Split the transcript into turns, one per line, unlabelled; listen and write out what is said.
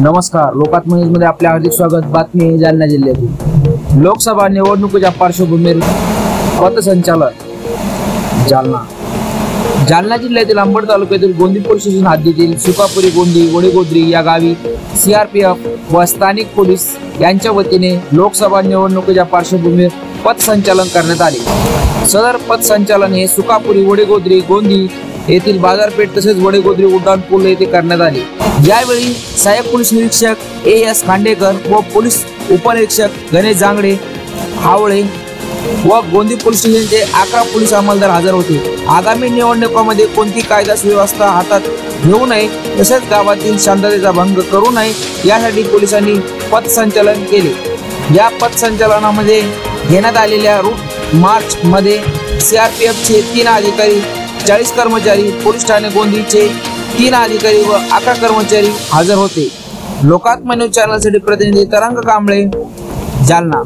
नमस्कार, लोकात्म न्यूज मध्ये आपले हार्दिक स्वागत। बातमी आहे जालना जिल्ह्यातील लोकसभा निवडणुकीच्या पार्श्वभूमीवर पथसंचालन जालना जिल्ह्यातील अंबड तालुक्यातील गोंदी पोलीस स्टेशन हद्दीतील सुकापुरी गोंदी वडेगोद्री या गावी सीआरपीएफ व स्थानिक पोलीस यांच्या वतीने लोकसभा निवडणुकीच्या पार्श्वभूमीवर पथसंचालन करण्यात आले। सदर पथसंचालन हे सुकापुरी वडेगोद्री गोंदी येथील बाजारपेठ तसेच वडेगोद्री उड्डाण पूल येथे करण्यात आले। यावेळी सहाय्यक पोलीस निरीक्षक एस खांडेकर व पोलीस उपनिरीक्षक गणेश जांगडे हावळे व गोंदी पोलीस स्टेशनचे 11 पोलीस अंमलदार हजर होते। आगामी निवडणुकांमध्ये कोणती कायदा सुव्यवस्था हातात घेऊ नये तसेच गावातील शांततेचा भंग करू नये यासाठी पोलिसांनी पथसंचलन केले। या पथसंचलनामध्ये घेण्यात आलेल्या रूट मार्च मध्ये सीआरपीएफचे 3 अधिकारी, 40 कर्मचारी, पोलीस ठाणे गोंदीचे 3 अधिकारी व 11 कर्मचारी हजर होते। लोकात्म न्यूज चॅनलसाठी प्रतिनिधी तरंग कांबळे, जालना।